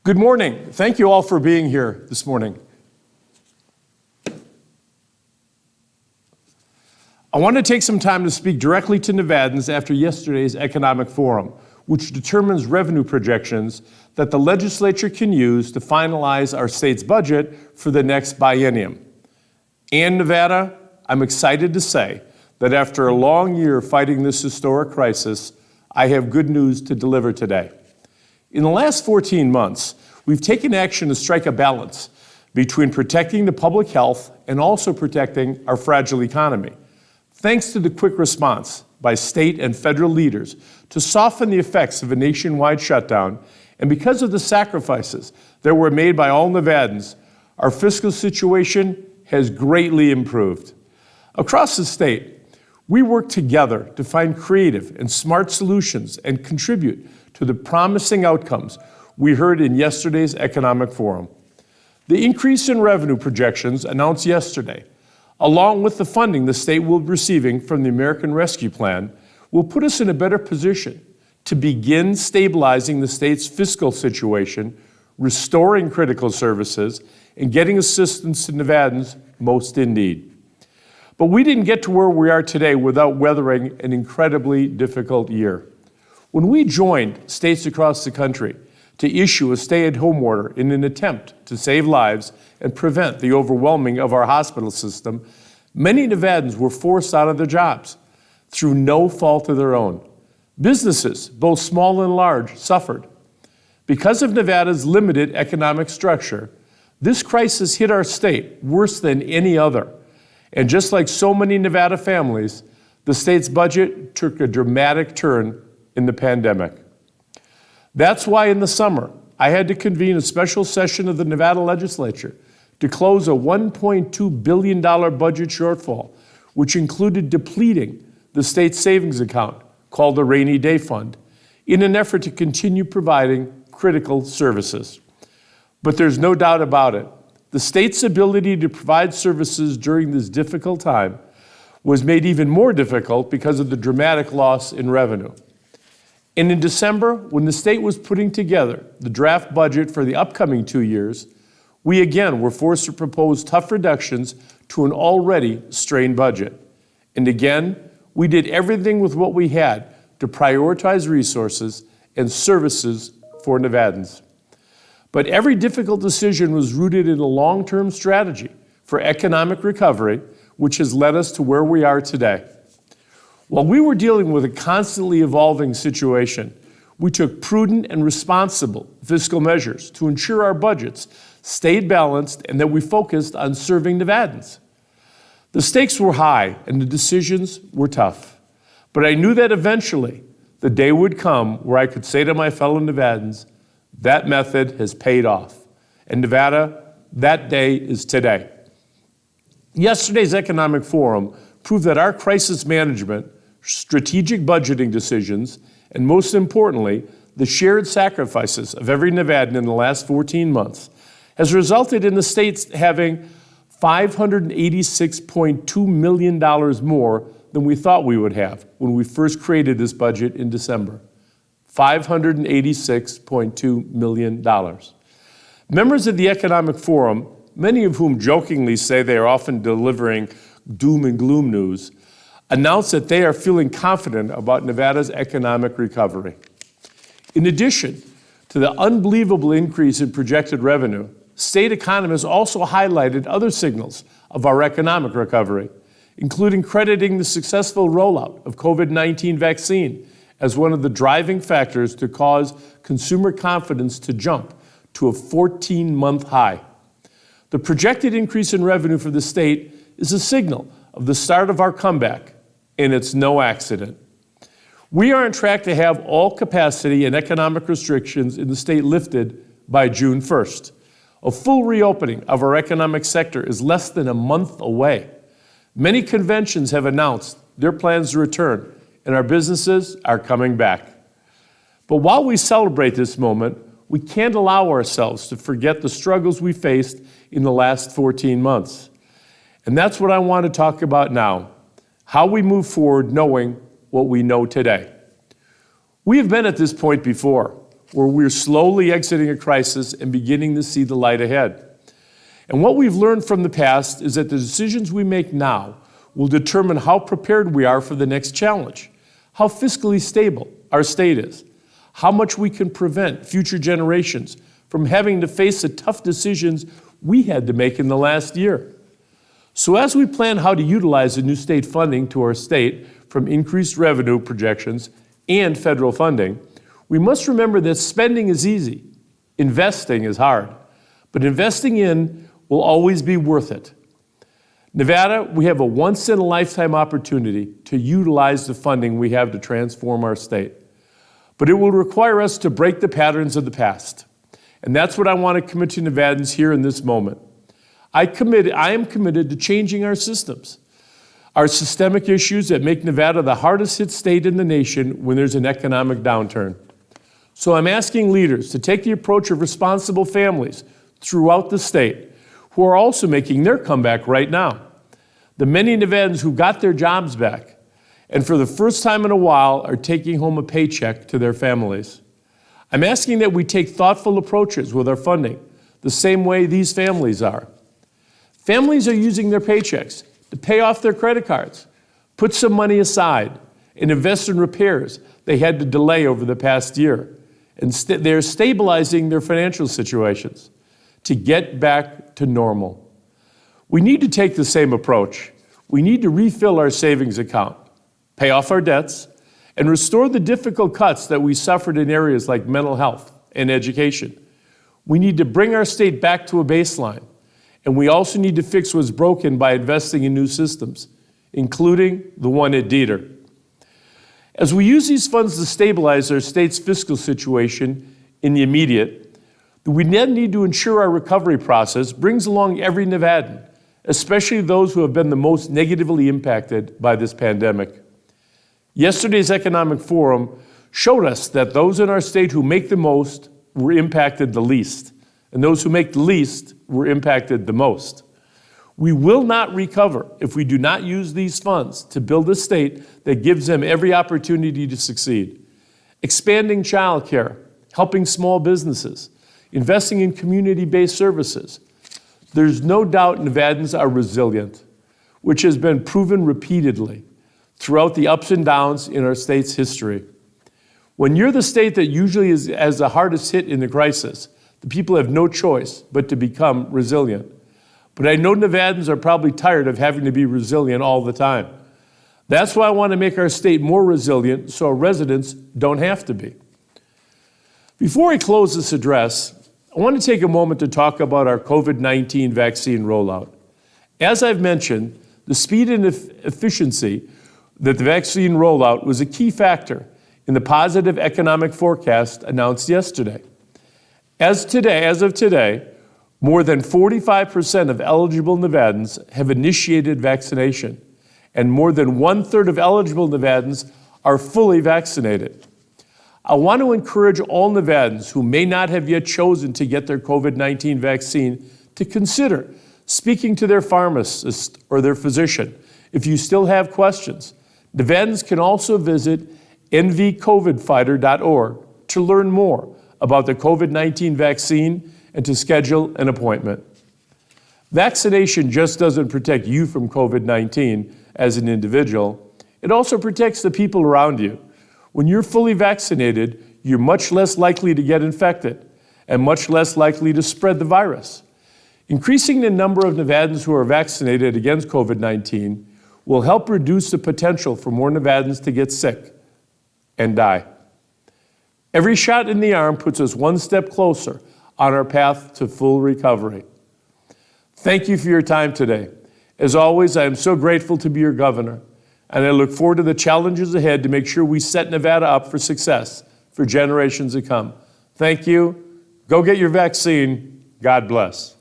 Good morning. Thank you all for being here this morning. I want to take some time to speak directly to Nevadans after yesterday's economic forum, which determines revenue projections that the legislature can use to finalize our state's budget for the next biennium. And Nevada, I'm excited to say that after a long year fighting this historic crisis, I have good news to deliver today. In the last 14 months, we've taken action to strike a balance between protecting the public health and also protecting our fragile economy. Thanks to the quick response by state and federal leaders to soften the effects of a nationwide shutdown, and because of the sacrifices that were made by all Nevadans, our fiscal situation has greatly improved. Across the state, we work together to find creative and smart solutions and contribute to the promising outcomes we heard in yesterday's economic forum. The increase in revenue projections announced yesterday, along with the funding the state will be receiving from the American Rescue Plan, will put us in a better position to begin stabilizing the state's fiscal situation, restoring critical services, and getting assistance to Nevadans most in need. But we didn't get to where we are today without weathering an incredibly difficult year. When we joined states across the country to issue a stay-at-home order in an attempt to save lives and prevent the overwhelming of our hospital system, many Nevadans were forced out of their jobs through no fault of their own. Businesses, both small and large, suffered. Because of Nevada's limited economic structure, this crisis hit our state worse than any other. And just like so many Nevada families, the state's budget took a dramatic turn in the pandemic. That's why in the summer, I had to convene a special session of the Nevada legislature to close a $1.2 billion budget shortfall, which included depleting the state's savings account, called the Rainy Day Fund, in an effort to continue providing critical services. But there's no doubt about it. The state's ability to provide services during this difficult time was made even more difficult because of the dramatic loss in revenue. And in December, when the state was putting together the draft budget for the upcoming 2 years, we again were forced to propose tough reductions to an already strained budget. And again, we did everything with what we had to prioritize resources and services for Nevadans. But every difficult decision was rooted in a long-term strategy for economic recovery, which has led us to where we are today. While we were dealing with a constantly evolving situation, we took prudent and responsible fiscal measures to ensure our budgets stayed balanced and that we focused on serving Nevadans. The stakes were high and the decisions were tough, but I knew that eventually the day would come where I could say to my fellow Nevadans, that method has paid off. And Nevada, that day is today. Yesterday's economic forum proved that our crisis management, strategic budgeting decisions, and most importantly, the shared sacrifices of every Nevadan in the last 14 months has resulted in the states having $586.2 million more than we thought we would have when we first created this budget in December. $586.2 million. Members of the Economic Forum, many of whom jokingly say they are often delivering doom and gloom news, announced that they are feeling confident about Nevada's economic recovery. In addition to the unbelievable increase in projected revenue, state economists also highlighted other signals of our economic recovery, including crediting the successful rollout of COVID-19 vaccine as one of the driving factors to cause consumer confidence to jump to a 14-month high. The projected increase in revenue for the state is a signal of the start of our comeback, and it's no accident. We are on track to have all capacity and economic restrictions in the state lifted by June 1st. A full reopening of our economic sector is less than a month away. Many conventions have announced their plans to return, and our businesses are coming back. But while we celebrate this moment, we can't allow ourselves to forget the struggles we faced in the last 14 months. And that's what I want to talk about now, how we move forward knowing what we know today. We have been at this point before. where we're slowly exiting a crisis and beginning to see the light ahead. And what we've learned from the past is that the decisions we make now will determine how prepared we are for the next challenge, how fiscally stable our state is, how much we can prevent future generations from having to face the tough decisions we had to make in the last year. So as we plan how to utilize the new state funding to our state from increased revenue projections and federal funding, we must remember that spending is easy, investing is hard, but investing in will always be worth it. Nevada, we have a once-in-a-lifetime opportunity to utilize the funding we have to transform our state. But it will require us to break the patterns of the past. And that's what I want to commit to Nevadans here in this moment. I am committed to changing our systems, our systemic issues that make Nevada the hardest hit state in the nation when there's an economic downturn. So I'm asking leaders to take the approach of responsible families throughout the state who are also making their comeback right now. The many Nevadans who got their jobs back and for the first time in a while are taking home a paycheck to their families. I'm asking that we take thoughtful approaches with our funding, the same way these families are. Families are using their paychecks to pay off their credit cards, put some money aside, and invest in repairs they had to delay over the past year. And they're stabilizing their financial situations to get back to normal. We need to take the same approach. We need to refill our savings account, pay off our debts, and restore the difficult cuts that we suffered in areas like mental health and education. We need to bring our state back to a baseline, and we also need to fix what's broken by investing in new systems, including the one at Dieter. As we use these funds to stabilize our state's fiscal situation in the immediate, we then need to ensure our recovery process brings along every Nevadan, especially those who have been the most negatively impacted by this pandemic. Yesterday's economic forum showed us that those in our state who make the most were impacted the least, and those who make the least were impacted the most. We will not recover if we do not use these funds to build a state that gives them every opportunity to succeed. Expanding childcare, helping small businesses, investing in community-based services. There's no doubt Nevadans are resilient, which has been proven repeatedly throughout the ups and downs in our state's history. When you're the state that usually has the hardest hit in the crisis, the people have no choice but to become resilient. But I know Nevadans are probably tired of having to be resilient all the time. That's why I want to make our state more resilient so our residents don't have to be. Before I close this address, I want to take a moment to talk about our COVID-19 vaccine rollout. As I've mentioned, the speed and efficiency that the vaccine rollout was a key factor in the positive economic forecast announced yesterday. As of today, more than 45% of eligible Nevadans have initiated vaccination, and more than 1/3 of eligible Nevadans are fully vaccinated. I want to encourage all Nevadans who may not have yet chosen to get their COVID-19 vaccine to consider speaking to their pharmacist or their physician if you still have questions. Nevadans can also visit nvcovidfighter.org to learn more about the COVID-19 vaccine and to schedule an appointment. Vaccination just doesn't protect you from COVID-19 as an individual. It also protects the people around you. When you're fully vaccinated, you're much less likely to get infected and much less likely to spread the virus. Increasing the number of Nevadans who are vaccinated against COVID-19 will help reduce the potential for more Nevadans to get sick and die. Every shot in the arm puts us one step closer on our path to full recovery. Thank you for your time today. As always, I am so grateful to be your governor, and I look forward to the challenges ahead to make sure we set Nevada up for success for generations to come. Thank you. Go get your vaccine. God bless.